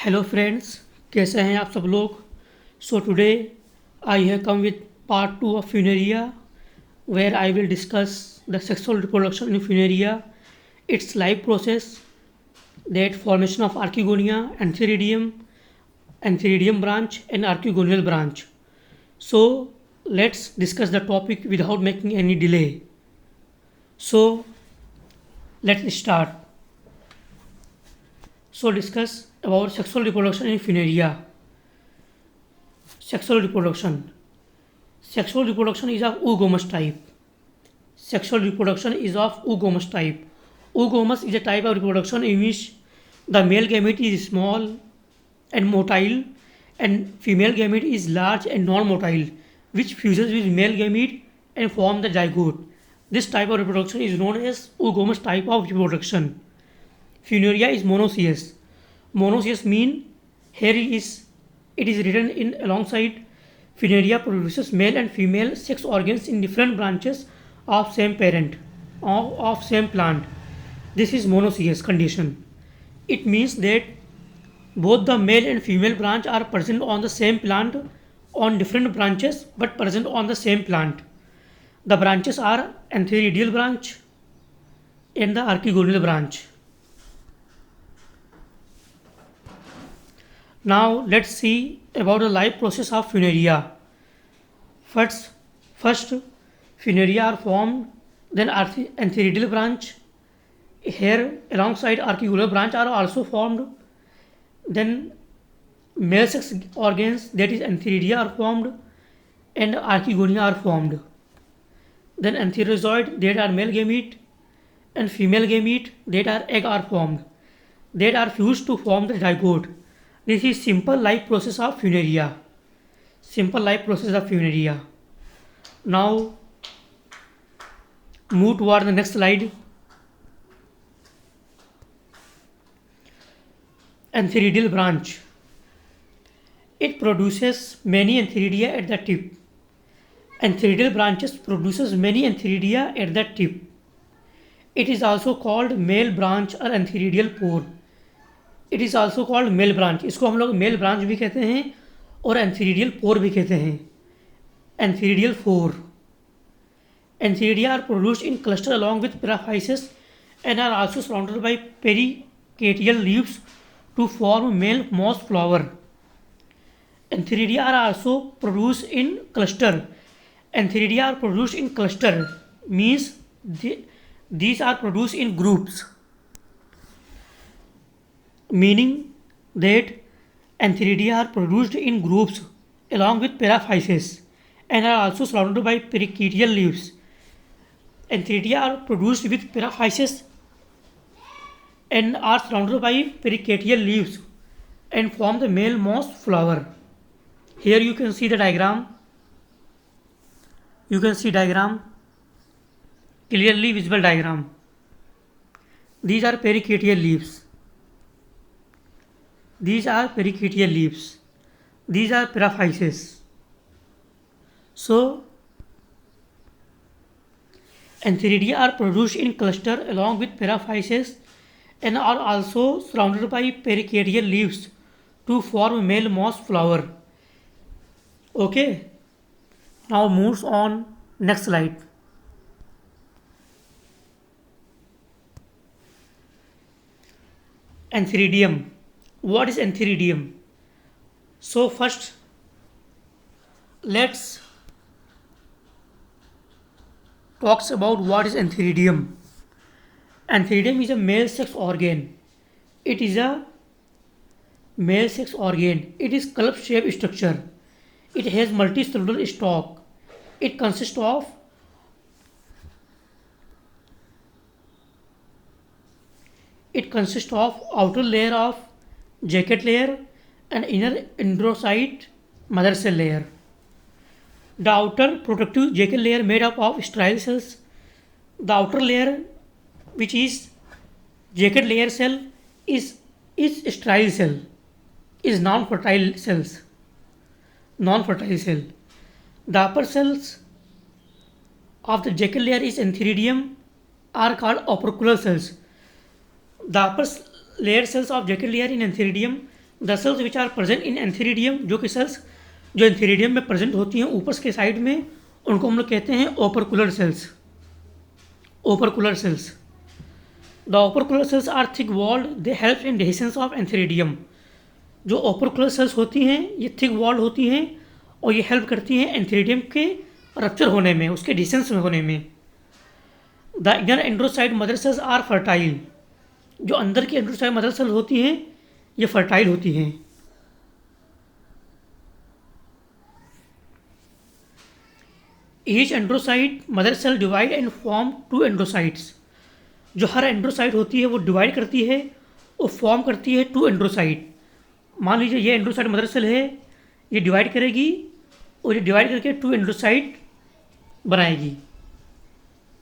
Hello friends, कैसे हैं आप सब लोग। So today I have come with part 2 of funaria where I will discuss the sexual reproduction in funaria, its life process, that formation of archegonia, antheridium branch and archegonial branch. So let's discuss the topic without making any delay. So let's start. So discuss about sexual reproduction in Funaria. Sexual reproduction. Sexual reproduction is of oogamous type. Sexual reproduction is of oogamous type. Oogamous is a type of reproduction in which the male gamete is small and motile and female gamete is large and non-motile, which fuses with male gamete and form the zygote. This type of reproduction is known as oogamous type of reproduction. Funaria is monoecious. Monoecious mean here it is written in alongside. Funaria produces male and female sex organs in different branches of same parent of same plant. This is monoecious condition. It means that both the male and female branch are present on the same plant on different branches but present on the same plant. The branches are antheridial branch and the archegonial branch. Now let's see about the life process of Funaria. First Funaria are formed, then antheridial branch. Here alongside archegonial branch are also formed. Then male sex organs, that is antheridia, are formed and archegonia are formed. Then antherozoid, that are male gamete, and female gamete, that are egg, are formed. That are fused to form the zygote. This is simple life process of Funaria. Simple life process of Funaria. Now move toward the next slide. Antheridial branch. It produces many antheridia at the tip. Antheridial branches produces many antheridia at the tip. It is also called male branch or antheridial pore. It is also called male branch. इसको हम लोग mail branch भी कहते हैं और एंथीरिडियल पोर भी कहते हैं. Antheridial pore. Antheridia are produced in cluster along with paraphyses and are also surrounded by perichaetial leaves to form male moss flower. Antheridia are also produced in cluster. Antheridia are produced in cluster means these are produced in groups, meaning that antheridia are produced in groups along with paraphysis and are also surrounded by pericardial leaves. Antheridia are produced with paraphysis and are surrounded by pericardial leaves and form the male moss flower. Here you can see the diagram. You can see diagram, clearly visible diagram. These are pericardial leaves. These are pericardial leaves. These are paraphysis. So antheridia are produced in cluster along with paraphysis and are also surrounded by pericardial leaves to form male moss flower. Okay. Now moves on next slide. Antheridium. What is antheridium? So first let's talks about what is antheridium. Antheridium is a male sex organ. It is a male sex organ. It is club shaped structure. It has multicellular stalk. It consists of outer layer of jacket layer and inner androcyte mother cell layer. The outer protective jacket layer made up of sterile cells. The outer layer, which is jacket layer cell, is sterile cell, is non-fertile cells. Non-fertile cell. The upper cells of the jacket layer is antheridium are called opercular cells. The upper layer cells of jacket layer in antheridium the cells which are present in antheridium, जो कि sales जो antheridium में present होती हैं ऊपर के side में, उनको हम लोग कहते हैं opercular cells. Opercular cells, the opercular cells are thick walled, they help in dehiscence of antheridium. जो ओपरकुलर सेल्स होती हैं ये थिक वॉल्ड होती हैं और ये हेल्प करती हैं एंथेरिडियम के रप्चर होने में, उसके डिसेंस में होने में। The inner androcyte mother cells are fertile, जो अंदर की एंड्रोसाइट मदर सेल्स होती हैं ये फर्टाइल होती हैं। Each androcyte mother cell divide and form 2 androcytes, जो हर एंड्रोसाइट होती है वो डिवाइड करती है और फॉर्म करती है 2 एंड्रोसाइट। मान लीजिए ये एंड्रोसाइट मदर सेल है, ये डिवाइड करेगी और ये डिवाइड करके 2 एंड्रोसाइट बनाएगी।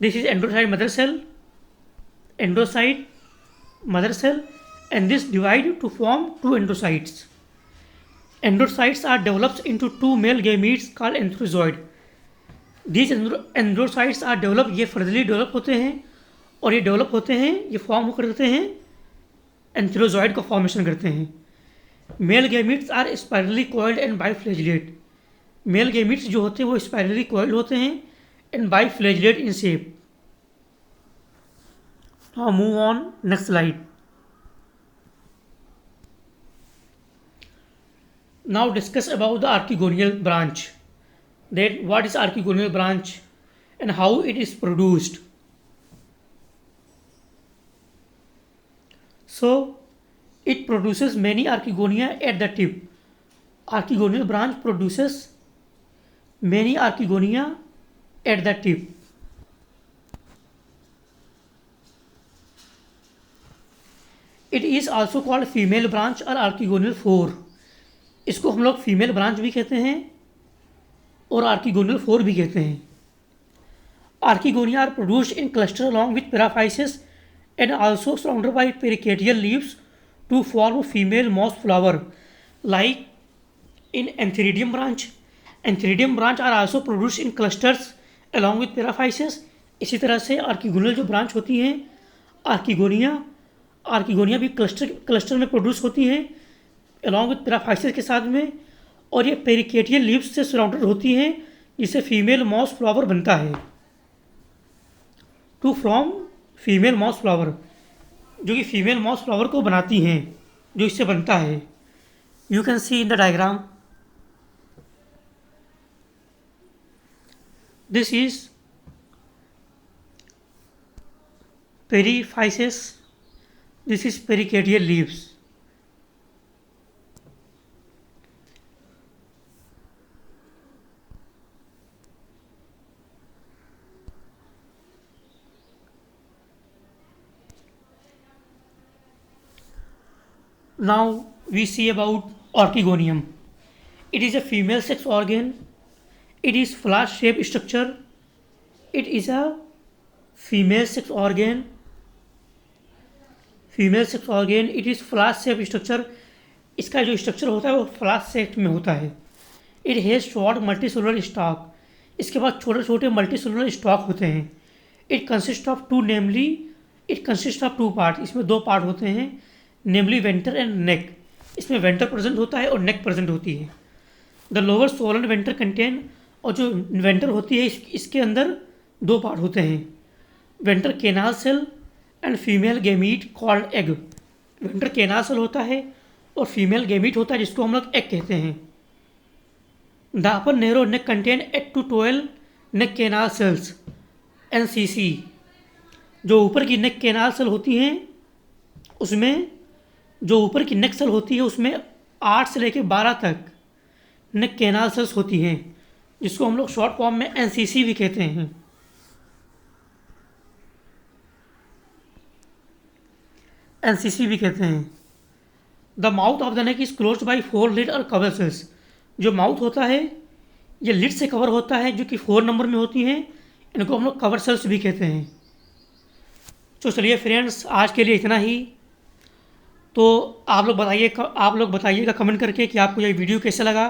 This is androcyte mother cell, androcyte mother cell, and this divide to form 2 endocytes. Endocytes are developed into 2 male gametes called entherozoid. These endocytes are developed, ये furtherly develop होते हैं और ये डेवलप होते हैं, ये फॉर्म करते हैं, एंथेरोजॉइड का फॉर्मेशन करते हैं। Male gametes are spirally coiled and biflagellate, male gametes जो होते हैं वो स्पाइरली कॉइल्ड होते हैं and biflagellate in shape. Now move on next slide. Now discuss about the archegonial branch. That what is archegonial branch and how it is produced. So it produces many archegonia at the tip. Archegonial branch produces many archegonia at the tip. It is also called female branch or archegonial 4. इसको हम लोग female branch भी कहते हैं और archegonial 4 भी कहते हैं। Archegonia are produced in cluster along with paraphyses and also surrounded by perichaetial leaves to form female moss flower like in antheridium branch. Antheridium branch are also produced in clusters along with paraphyses. इसी तरह से archegonial जो branch होती हैं archegonia भी cluster में produce होती हैं अलॉन्ग विथ पेराफाइसिस के साथ में, और ये पेरिकेटियल लीव्स से सराउंडेड होती हैं जिससे फीमेल मॉस फ्लावर बनता है। Two from female moss flower, जो कि फीमेल मॉस फ्लावर को बनाती हैं, जो इससे बनता है। You can see in the diagram this is paraphysis, this is perichaetial leaves. Now we see about archegonium. It is a female sex organ. It is flask-shaped structure. It is a female sex organ. Female sex organ. It is flask-shaped structure. इसका जो structure होता है वो flask shape में होता है। It has short multicellular stalk. इसके बाद छोटे छोटे मल्टीसेलुलर स्टॉक होते हैं। It consists of two, namely it consists of 2 part. इसमें 2 पार्ट होते हैं, नेमली वेंटर एंड नेक। इसमें वेंटर प्रेजेंट होता है और नेक प्रेजेंट होती है। The lower swollen venter contain, और जो वेंटर होती है इसके अंदर 2 पार्ट होते हैं, venter canal cell and female gamete called egg. Venter canal cell होता है और फीमेल गैमीट होता है जिसको हम लोग एग कहते हैं। The upper narrow neck contain 8 to 12 neck canal cells NCC। जो ऊपर की नेक केनाल सेल होती हैं उसमें, जो ऊपर की नेक सेल होती है उसमें 8 से लेकर 12 तक नेक केनाल सेल्स होती हैं, जिसको हम लोग शॉर्ट फॉर्म में NCC भी कहते हैं। NCC भी कहते हैं। The mouth of the neck is closed by 4 lid और कवर सेल्स। जो माउथ होता है ये लिड से कवर होता है, जो कि 4 नंबर में होती हैं, इनको हम लोग कवर सेल्स भी कहते हैं। तो चलिए फ्रेंड्स, आज के लिए इतना ही। तो आप लोग बताइएगा कमेंट करके कि आपको ये वीडियो कैसा लगा।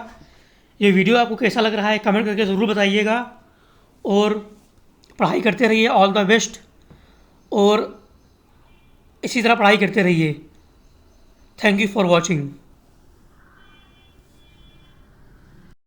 ये वीडियो आपको कैसा लग रहा है कमेंट करके ज़रूर बताइएगा। और पढ़ाई करते रहिए, ऑल द बेस्ट, और इसी तरह पढ़ाई करते रहिए। Thank you for watching.